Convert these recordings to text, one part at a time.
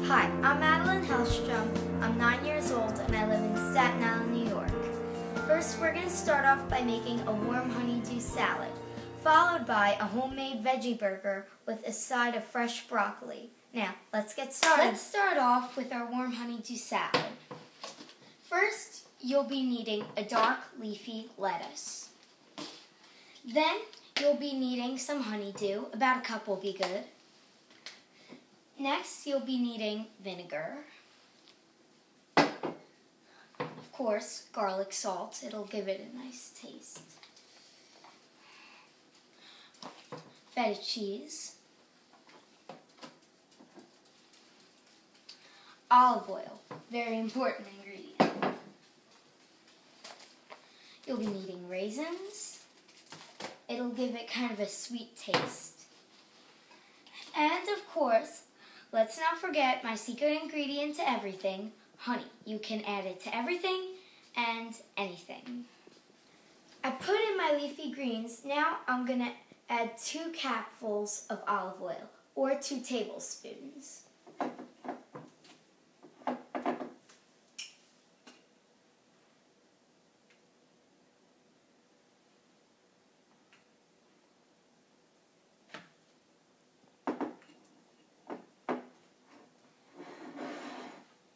Hi, I'm Madeline Hellstrom. I'm 9 years old and I live in Staten Island, New York. First, we're going to start off by making a warm honeydew salad, followed by a homemade veggie burger with a side of fresh broccoli. Now, let's get started. Let's start off with our warm honeydew salad. First, you'll be needing a dark leafy lettuce. Then, you'll be needing some honeydew. About a cup will be good. Next, you'll be needing vinegar. Of course, garlic salt. It'll give it a nice taste. Feta cheese. Olive oil. Very important ingredient. You'll be needing raisins. It'll give it kind of a sweet taste. And of course, let's not forget my secret ingredient to everything, honey. You can add it to everything and anything. I put in my leafy greens. Now I'm going to add 2 capfuls of olive oil, or 2 tablespoons.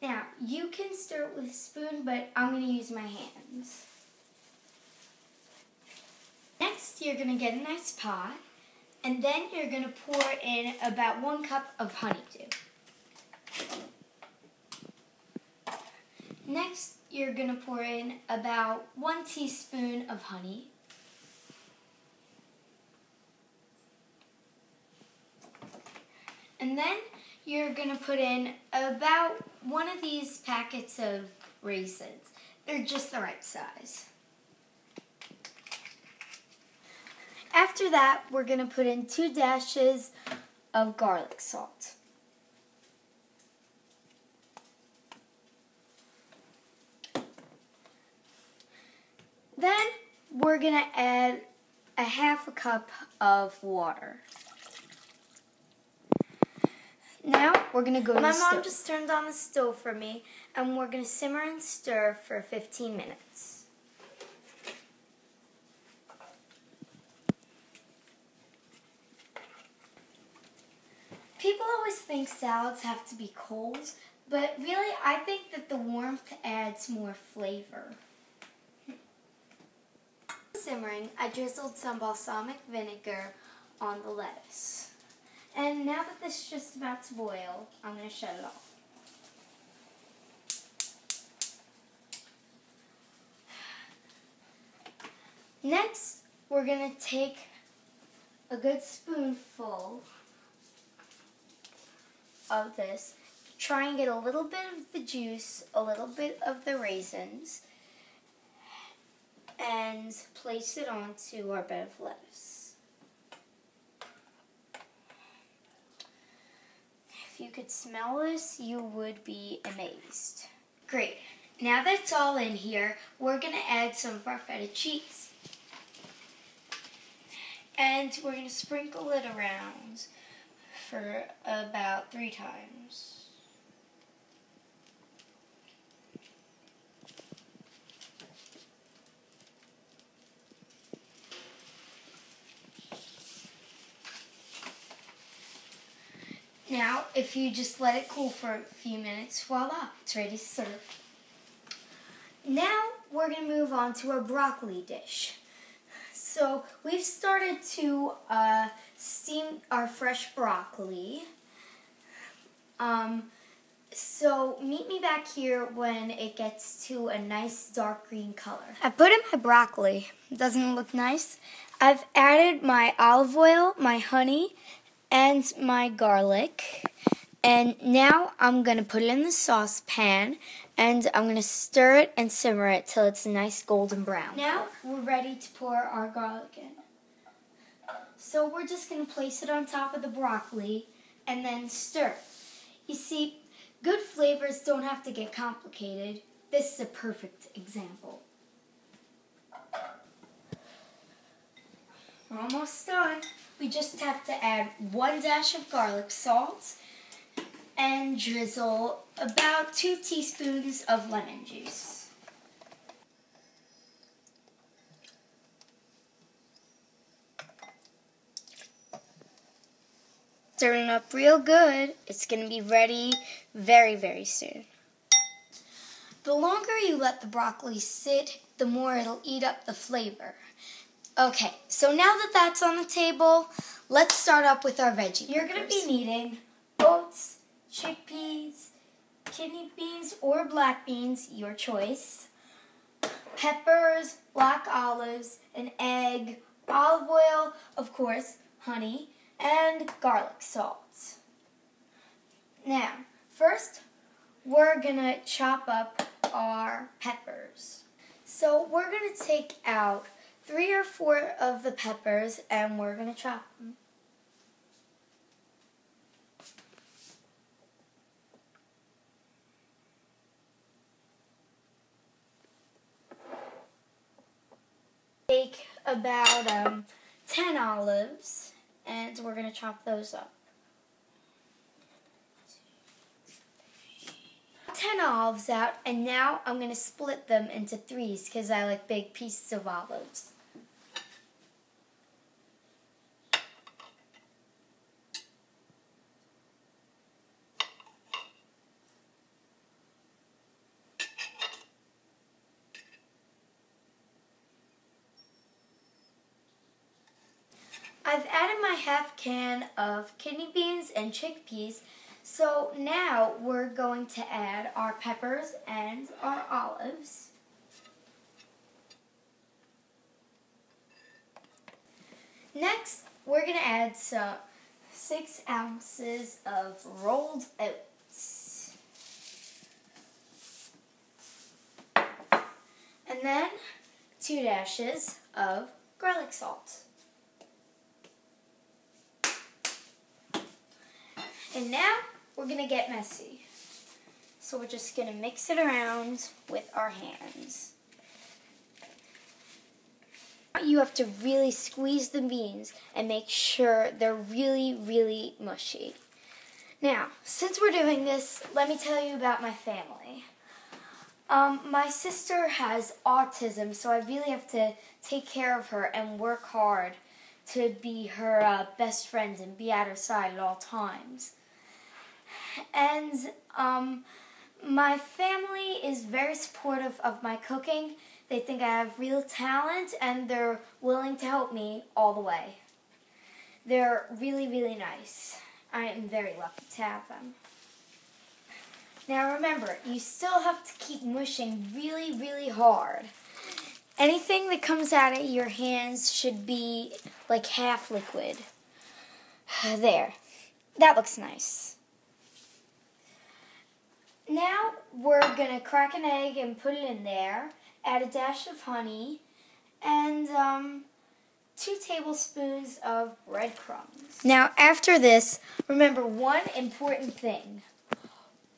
Now, you can stir it with a spoon, but I'm going to use my hands. Next, you're going to get a nice pot, and then you're going to pour in about 1 cup of honeydew. Next, you're going to pour in about 1 teaspoon of honey. And then you're going to put in about 1 of these packets of raisins. They're just the right size. After that, we're going to put in 2 dashes of garlic salt. Then we're going to add a ½ cup of water. Now, we're going to go to the stove. My mom just turned on the stove for me, and we're going to simmer and stir for 15 minutes. People always think salads have to be cold, but really, I think that the warmth adds more flavor. Simmering, I drizzled some balsamic vinegar on the lettuce. And now that this is just about to boil, I'm going to shut it off. Next, we're going to take a good spoonful of this, try and get a little bit of the juice, a little bit of the raisins, and place it onto our bed of lettuce. If you could smell this, you would be amazed. Great. Now that's all in here, we're going to add some of our feta cheese. And we're going to sprinkle it around for about 3 times. Now, if you just let it cool for a few minutes, voila, it's ready to serve. Now, we're going to move on to our broccoli dish. So, we've started to steam our fresh broccoli. So, meet me back here when it gets to a nice dark green color. I put in my broccoli. Doesn't it look nice? I've added my olive oil, my honey, and my garlic. And now I'm going to put it in the saucepan, and I'm going to stir it and simmer it till it's a nice golden brown. Now we're ready to pour our garlic in. So we're just going to place it on top of the broccoli and then stir. You see, good flavors don't have to get complicated. This is a perfect example. We're almost done. We just have to add 1 dash of garlic salt and drizzle about 2 teaspoons of lemon juice. Stir it up real good. It's going to be ready very, very soon. The longer you let the broccoli sit, the more it'll eat up the flavor. Okay, so now that that's on the table, let's start up with our veggie. You're going to be needing oats, chickpeas, kidney beans or black beans, your choice, peppers, black olives, an egg, olive oil, of course, honey, and garlic salt. Now, first, we're going to chop up our peppers. So we're going to take out 3 or 4 of the peppers and we're going to chop them. Take about 10 olives and we're going to chop those up. 10 olives out, and now I'm going to split them into 3s because I like big pieces of olives. I've added my half can of kidney beans and chickpeas, so now we're going to add our peppers and our olives. Next, we're going to add some 6 ounces of rolled oats. And then 2 dashes of garlic salt. And now we're going to get messy. So we're just going to mix it around with our hands. You have to really squeeze the beans and make sure they're really, really mushy. Now, since we're doing this, let me tell you about my family. My sister has autism, so I really have to take care of her and work hard to be her best friend and be at her side at all times. And my family is very supportive of my cooking. They think I have real talent and they're willing to help me all the way. They're really, really nice. I am very lucky to have them. Now remember, you still have to keep mushing really, really hard. Anything that comes out of your hands should be like half liquid. There. That looks nice. Now we're going to crack an egg and put it in there, add a dash of honey, and 2 tablespoons of breadcrumbs. Now after this, remember one important thing.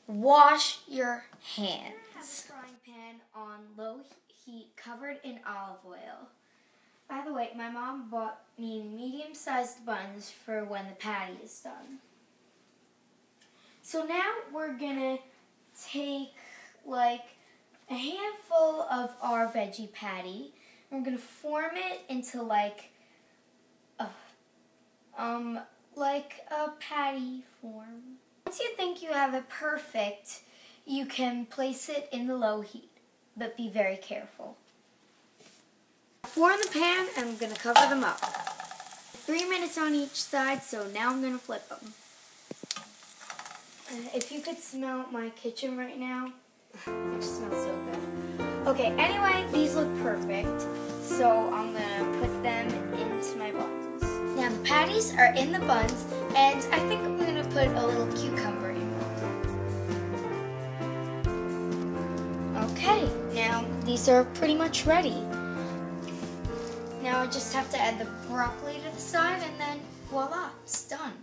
Wash your hands. I have a frying pan on low heat covered in olive oil. By the way, my mom bought me medium-sized buns for when the patty is done. So now we're going to take like a handful of our veggie patty. We're going to form it into like a patty form. Once you think you have it perfect, you can place it in the low heat, but be very careful. 4 in the pan, and I'm going to cover them up. 3 minutes on each side, so now I'm going to flip them. If you could smell my kitchen right now, it just smells so good. Okay, anyway, these look perfect, so I'm going to put them into my buns. Now the patties are in the buns, and I think I'm going to put a little cucumber in them. Okay, now these are pretty much ready. Now I just have to add the broccoli to the side, and then voila, it's done.